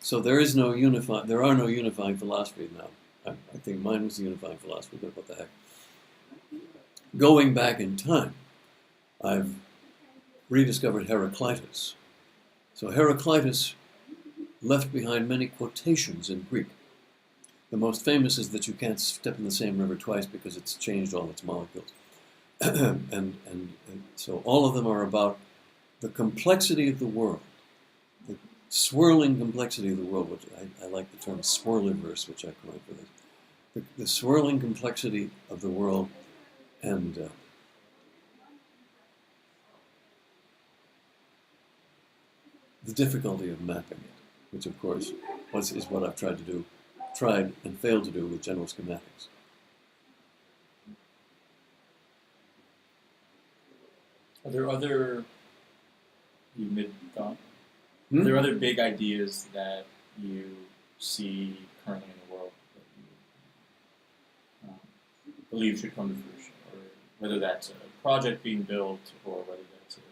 So there are no unifying philosophies now. I think mine was the unifying philosophy, but what the heck. Going back in time, I've rediscovered Heraclitus. So Heraclitus left behind many quotations in Greek. The most famous is that you can't step in the same river twice because it's changed all its molecules. and so all of them are about the complexity of the world, the swirling complexity of the world, which I like the term swirliverse, which I coined for this. The swirling complexity of the world and the difficulty of mapping it, which of course is what I've tried and failed to do with general schematics. Are there other Are there other big ideas that you see currently in the world that you believe should come to fruition, or whether that's a project being built, or whether that's an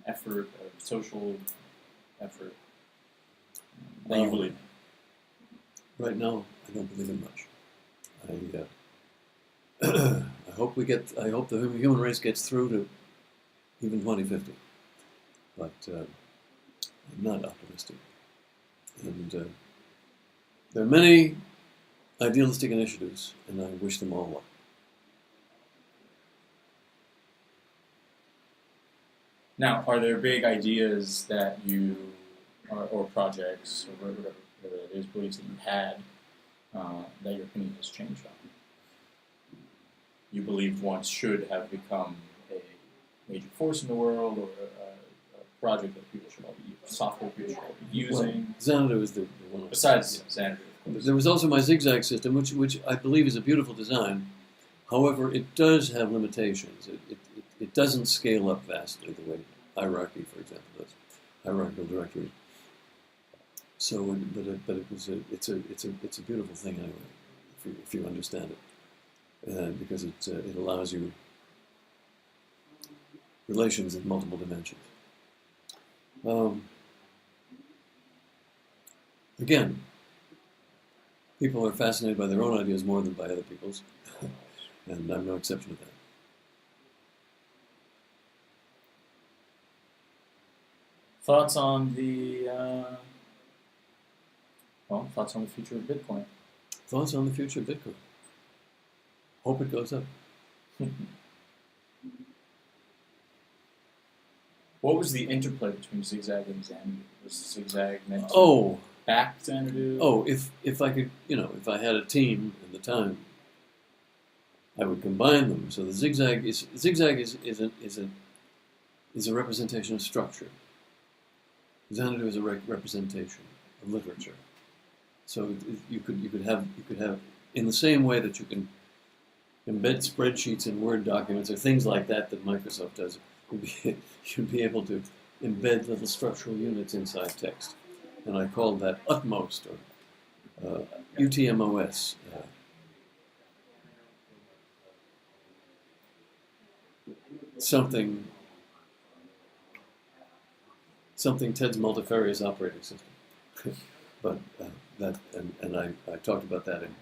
effort, a social effort that you believe in? Right now, I don't believe in much. I hope the human race gets through to even 2050, but I'm not optimistic. And there are many idealistic initiatives, and I wish them all luck. Now, are there big ideas that you, or projects, or whatever it is, beliefs that you had, that your opinion has changed on? You believed once should have become a major force in the world, or a project that people should all be using, software people should all be using? Well, Xanadu is the one. Besides Xanadu. There was also my ZigZag system, which I believe is a beautiful design. However, it does have limitations. It doesn't scale up vastly the way hierarchy, for example, does. Hierarchical directories. So, but it's a beautiful thing anyway, if you understand it, because it allows you relations in multiple dimensions. Again, people are fascinated by their own ideas more than by other people's, and I'm no exception to that. Thoughts on the future of Bitcoin? Thoughts on the future of Bitcoin? Hope it goes up. What was the interplay between ZigZag and Xanadu? Was ZigZag meant to back Xanadu? Oh, if I could, if I had a team at the time, I would combine them. So the ZigZag is a representation of structure. Xanadu is a representation of literature. So you could have in the same way that you can embed spreadsheets in Word documents or things like that Microsoft does. You'd be able to embed little structural units inside text, and I called that utmost or UTMOS. Something Ted's multifarious operating system. But I talked about that in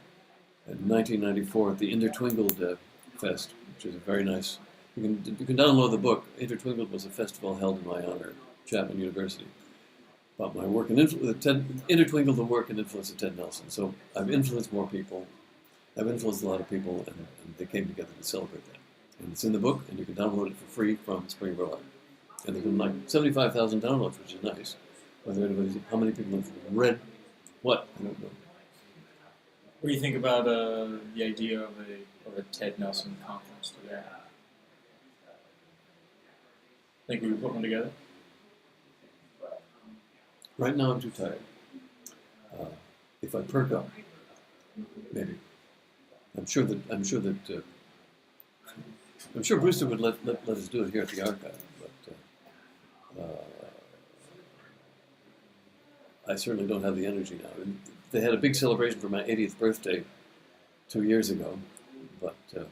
1994 at the Intertwinkled Fest, which is a very nice. You can download the book. Intertwinkled was a festival held in my honor at Chapman University about my work and Intertwinkled, the work and influence of Ted Nelson. So I've influenced more people. I've influenced a lot of people, and they came together to celebrate that. And it's in the book, and you can download it for free from Spring Berlin. And there's been like 75,000 downloads, which is nice. How many people have read what? I don't know. What do you think about the idea of a Ted Nelson conference today? Think we would put one together? Right now, I'm too tired. If I perk up, maybe. I'm sure Brewster would let us do it here at the archive, but I certainly don't have the energy now. And they had a big celebration for my 80th birthday 2 years ago, but it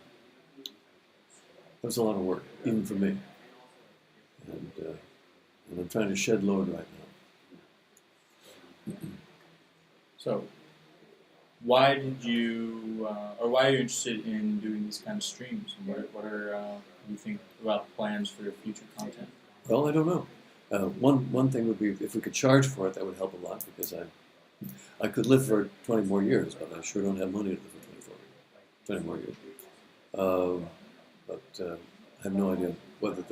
was a lot of work, even for me. And I'm trying to shed load right now. So, why did you, or why are you interested in doing these kind of streams? And what you think about plans for your future content? Well, I don't know. One thing would be if we could charge for it, that would help a lot, because I could live for 20 more years, but I sure don't have money to live for 20 more years. But I have no idea whether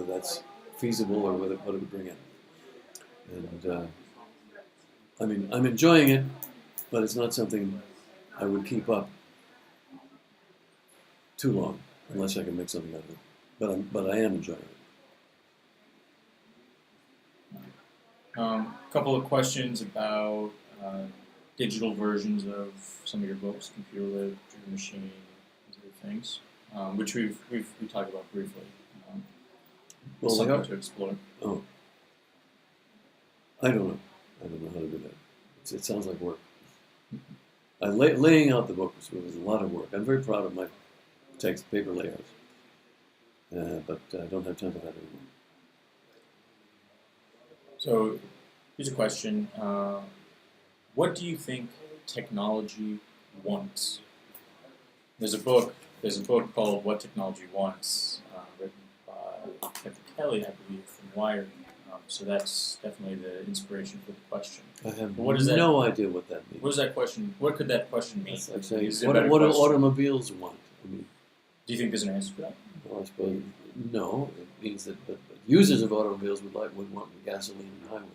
that's feasible or what it would bring in. And I mean, I'm enjoying it, but it's not something I would keep up too long unless I can make something out of it. But I am enjoying it. A couple of questions about digital versions of some of your books, Computer Lib, Dream Machine, these other things, which we talked about briefly. Well, something to explore. Oh, I don't know how to do that. It sounds like work. Laying out the book was a lot of work. I'm very proud of my text paper layouts, but I don't have time for that anymore. So, here's a question. What do you think technology wants? There's a book called What Technology Wants, written by Kevin Kelly, I believe, from Wired. So that's definitely the inspiration for the question. I have no idea what that means. What is that question? What could that question mean? That's like saying, what do automobiles want? I mean, do you think there's an answer to that? Well, I suppose no. It means that users of automobiles would want gasoline and highways.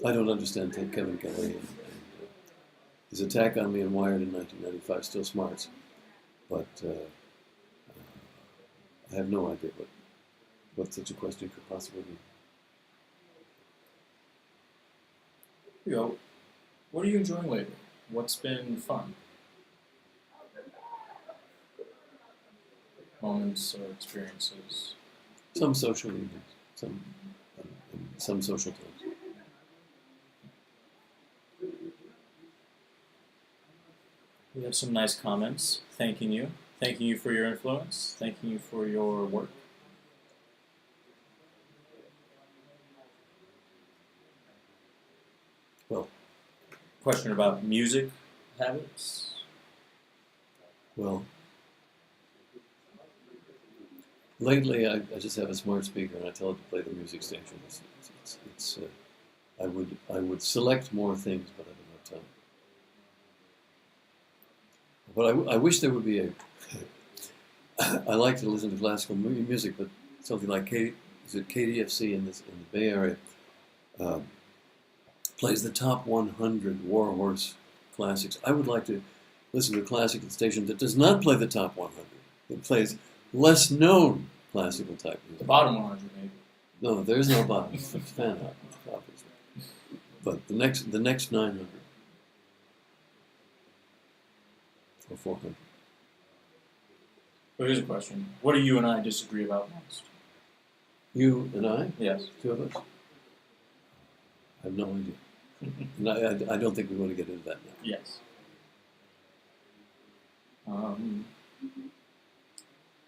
I don't understand Kevin Kelly and his attack on me in Wired in 1995 still smarts, but I have no idea what such a question could possibly be. Here you go. What are you enjoying lately? What's been fun? Moments or experiences? Some social evenings, some social times. We have some nice comments thanking you for your influence, thanking you for your work. Well, question about music habits. Well, lately I just have a smart speaker and I tell it to play the music station. I would select more things, but I don't have time. But I wish there would be a. I like to listen to classical music, but something like KDFC in the Bay Area plays the top 100 Warhorse classics. I would like to listen to a classical station that does not play the top 100. It plays less known classical type music. The bottom 100, maybe. No, there's no bottom. It's fan out, obviously. But the next 900 or 400. But here's a question: what do you and I disagree about most? You and I? Yes. Two of us? I have no idea. And I don't think we want to get into that now. Yes.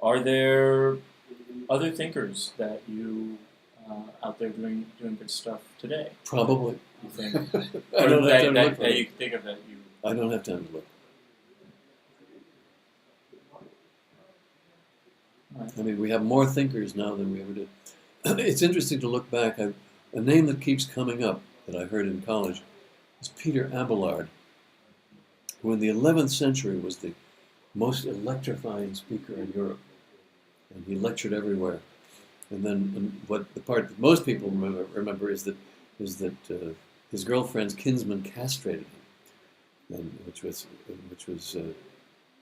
Are there other thinkers that you out there doing good stuff today? Probably. You think? I don't have time to look. That you can think of that you. I don't have time to look. Right. I mean, we have more thinkers now than we ever did. It's interesting to look back. A name that keeps coming up that I heard in college is Peter Abelard, who in the 11th century was the most electrifying speaker in Europe. And he lectured everywhere. And then what the part that most people remember is that his girlfriend's kinsman castrated him, and which was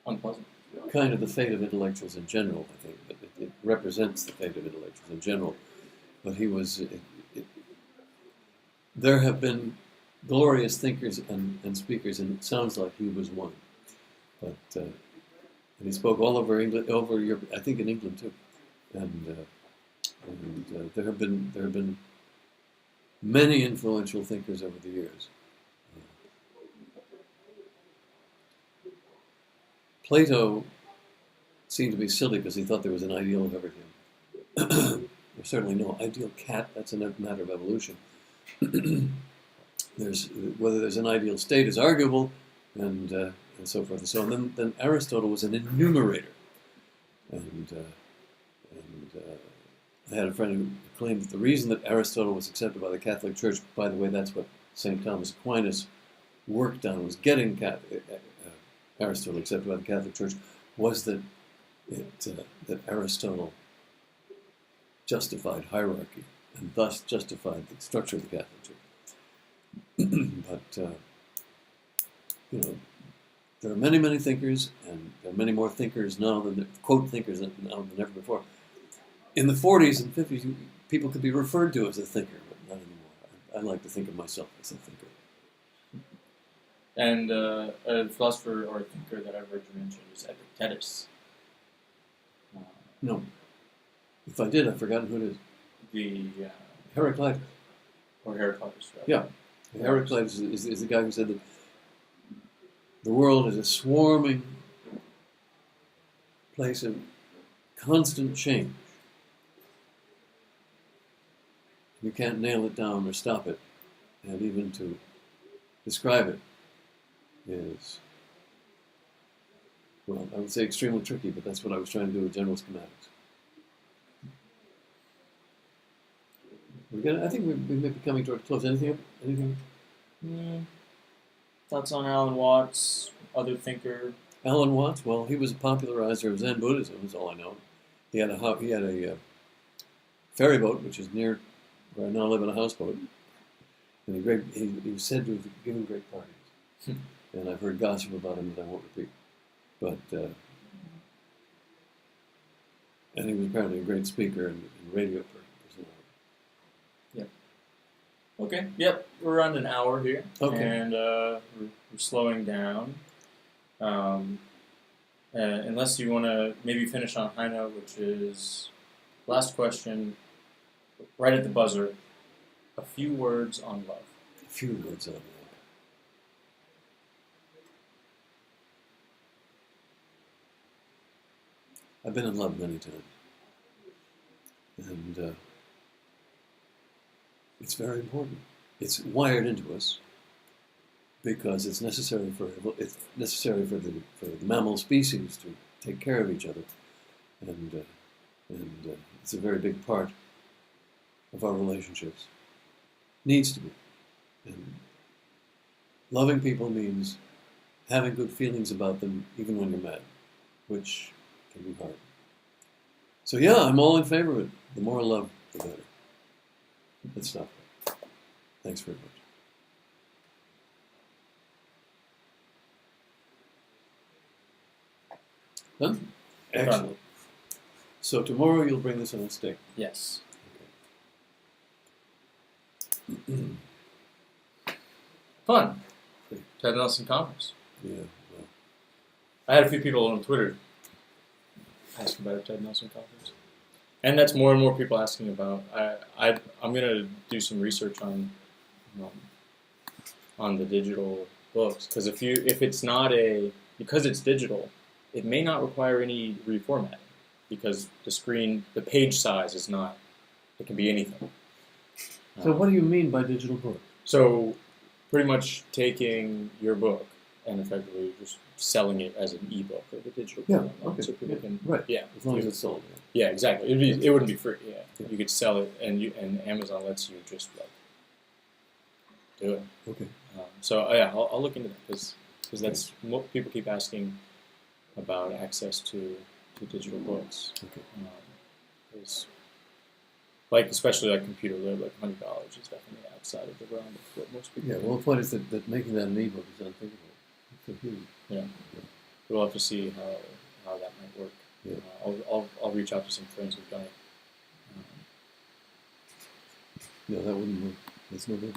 Unpleasant. kind of the fate of intellectuals in general. I think but it represents the fate of intellectuals in general. But he was. There have been glorious thinkers and speakers, and it sounds like he was one. But and he spoke all over England, over Europe, I think in England too. And there have been many influential thinkers over the years. Plato seemed to be silly because he thought there was an ideal of everything. There's certainly no ideal cat. That's a matter of evolution. Whether there's an ideal state is arguable, and so forth and so on. Then Aristotle was an enumerator, and I had a friend who claimed that the reason that Aristotle was accepted by the Catholic Church, by the way, that's what St. Thomas Aquinas worked on, was getting Aristotle accepted by the Catholic Church, was that that Aristotle justified hierarchy and thus justified the structure of the Catholic Church. But there are many, many thinkers, and there are many more thinkers now than quote thinkers now than ever before. In the 40s and 50s, people could be referred to as a thinker, but not anymore. I like to think of myself as a thinker. And a philosopher or a thinker that I've heard you mention is Epictetus. No. If I did, I've forgotten who it is. The Heraclitus. Or Heraclitus, right? Yeah. Heraclitus is the guy who said that the world is a swarming place of constant change. You can't nail it down or stop it. And even to describe it is, well, I would say extremely tricky, but that's what I was trying to do with general schematics. I think we may be coming toward a close. Anything? Thoughts on Alan Watts, other thinker? Alan Watts? Well, he was a popularizer of Zen Buddhism, is all I know. He had a ferry boat, which is near where I now live, in a houseboat. And he was said to have given great parties. And I've heard gossip about him that I won't repeat. But and he was apparently a great speaker and radio personality. Yep. Okay. Yep. We're around an hour here. Okay. And we're slowing down. Unless you want to maybe finish on a high note, which is last question, right at the buzzer. A few words on love. A few words on love. I've been in love many times. And it's very important. It's wired into us because it's necessary for the mammal species to take care of each other, and it's a very big part of our relationships. Needs to be. And loving people means having good feelings about them even when you're mad, which can be hard. So yeah, I'm all in favor of it. The more love, the better. Let's stop there. Thanks very much. Done? Excellent. So tomorrow you'll bring this on a stick. Yes. Okay. Fun. Ted Nelson Conference. Yeah. Well. I had a few people on Twitter asking about a Ted Nelson Conference. And that's more and more people asking about. I'm going to do some research on the digital books, because if because it's digital, it may not require any reformatting, because the page size is not. It can be anything. So what do you mean by digital book? So pretty much taking your book and effectively just selling it as an ebook or a digital book. Okay. So people can. Right. Yeah. As long as it's sold. Yeah, exactly. It wouldn't be free. Yeah. You could sell it, and Amazon lets you just do it. Okay. I'll look into that because that's people keep asking about access to digital books. Okay. Like especially like computer lib, like $100 is definitely outside of the realm of what most people. Yeah. do. Well, the point is that making that an ebook is unthinkable. It's so huge. Yeah. We'll have to see how that might work. Yeah. I'll reach out to some friends who've done it. No, that wouldn't work. That's no good.